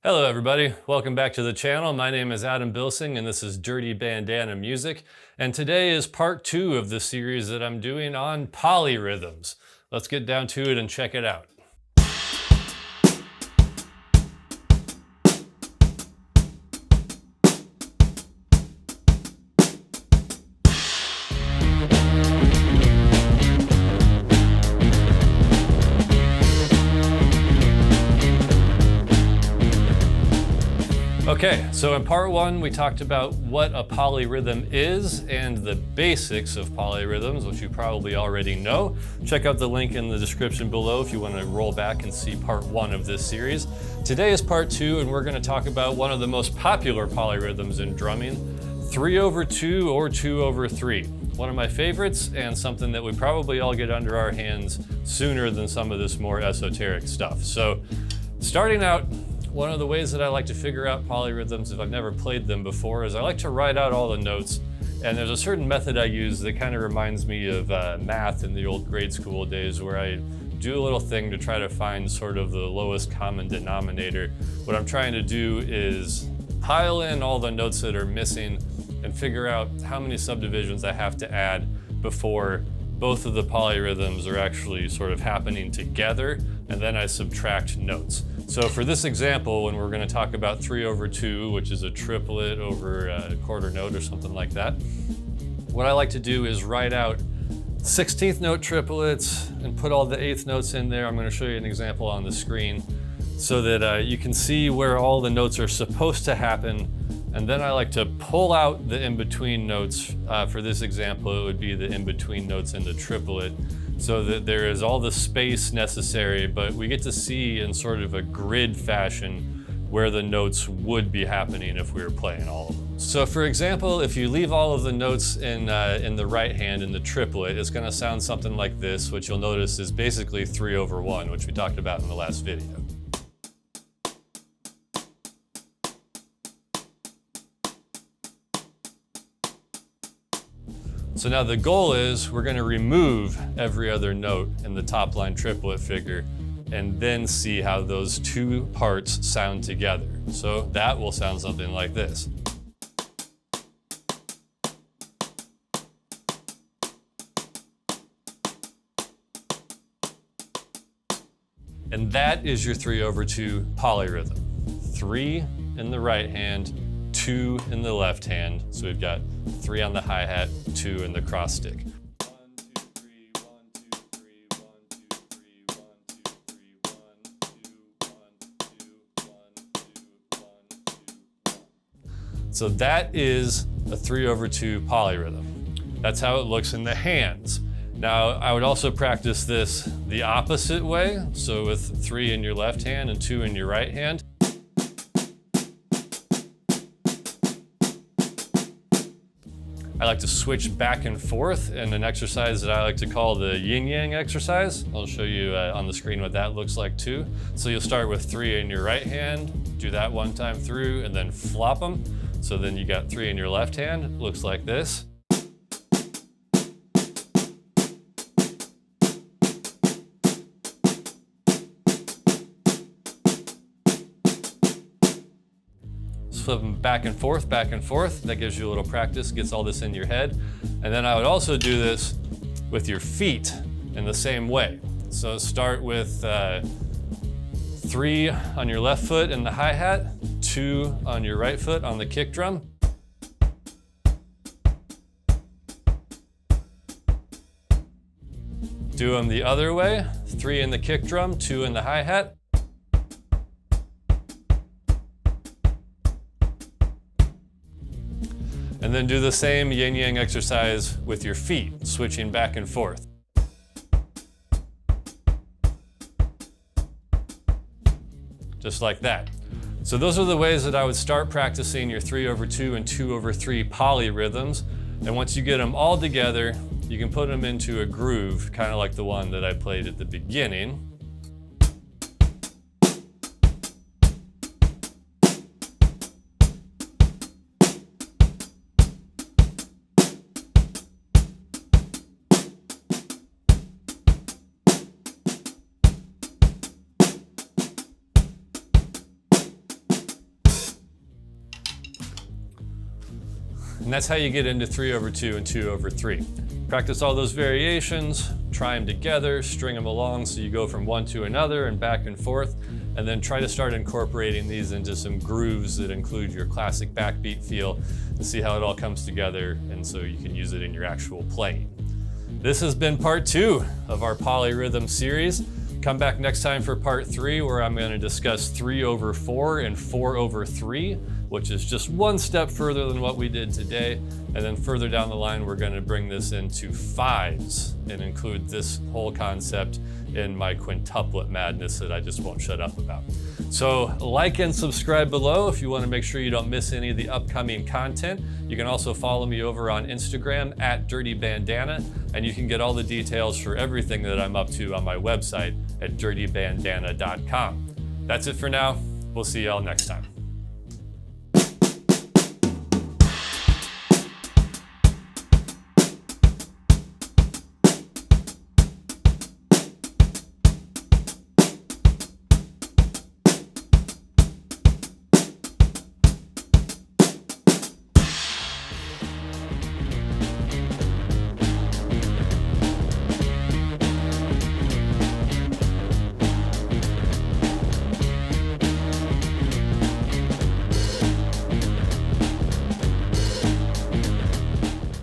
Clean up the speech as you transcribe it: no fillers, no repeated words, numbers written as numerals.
Hello everybody, welcome back to the channel. My name is Adam Bilsing and this is Dirty Bandana Music. And today is part 2 of the series that I'm doing on polyrhythms. Let's get down to it and check it out. Okay, so in part 1 we talked about what a polyrhythm is and the basics of polyrhythms, which you probably already know. Check out the link in the description below if you want to roll back and see part 1 of this series. Today is part 2 and we're going to talk about one of the most popular polyrhythms in drumming, 3/2 or 2/3. One of my favorites and something that we probably all get under our hands sooner than some of this more esoteric stuff. So starting out, one of the ways that I like to figure out polyrhythms if I've never played them before is I like to write out all the notes, and there's a certain method I use that kind of reminds me of math in the old grade school days, where I do a little thing to try to find sort of the lowest common denominator. What I'm trying to do is pile in all the notes that are missing and figure out how many subdivisions I have to add before both of the polyrhythms are actually sort of happening together, and then I subtract notes. So for this example, when we're going to talk about 3/2, which is a triplet over a quarter note or something like that, what I like to do is write out 16th note triplets and put all the 8th notes in there. I'm going to show you an example on the screen so that you can see where all the notes are supposed to happen. And then I like to pull out the in-between notes. For this example, it would be the in-between notes in the triplet, so that there is all the space necessary, but we get to see in sort of a grid fashion where the notes would be happening if we were playing all of them. So for example, if you leave all of the notes in the right hand in the triplet, it's gonna sound something like this, which you'll notice is basically 3/1, which we talked about in the last video. So now the goal is we're going to remove every other note in the top line triplet figure and then see how those two parts sound together. So that will sound something like this. And that is your 3/2 polyrhythm. 3 in the right hand, 2 in the left hand. So we've got 3 on the hi-hat, 2 in the cross stick. 1, 2, 3, 1, 2, 3, 1, 2, 3, 1, 2, 3, 1, 2, 1, 2, 1, 2, 1. So that is a 3/2 polyrhythm. That's how it looks in the hands. Now, I would also practice this the opposite way. So with 3 in your left hand and 2 in your right hand. I like to switch back and forth in an exercise that I like to call the yin-yang exercise. I'll show you on the screen what that looks like too. So you'll start with 3 in your right hand, do that one time through, and then flop them. So then you got 3 in your left hand, it looks like this. Flip them back and forth, back and forth. That gives you a little practice, gets all this in your head. And then I would also do this with your feet in the same way. So start with 3 on your left foot in the hi-hat, 2 on your right foot on the kick drum. Do them the other way, 3 in the kick drum, 2 in the hi-hat. And then do the same yin-yang exercise with your feet, switching back and forth. Just like that. So those are the ways that I would start practicing your 3/2 and 2/3 polyrhythms. And once you get them all together, you can put them into a groove, kind of like the one that I played at the beginning. And that's how you get into 3/2 and 2/3. Practice all those variations, try them together, string them along so you go from one to another and back and forth, and then try to start incorporating these into some grooves that include your classic backbeat feel and see how it all comes together, and so you can use it in your actual playing. This has been part 2 of our polyrhythm series. Come back next time for part 3, where I'm going to discuss 3/4 and 4/3, which is just one step further than what we did today. And then further down the line, we're going to bring this into 5s and include this whole concept in my quintuplet madness that I just won't shut up about. So like and subscribe below if you want to make sure you don't miss any of the upcoming content. You can also follow me over on Instagram at Dirty Bandana, and you can get all the details for everything that I'm up to on my website at dirtybandana.com. That's it for now. We'll see y'all next time.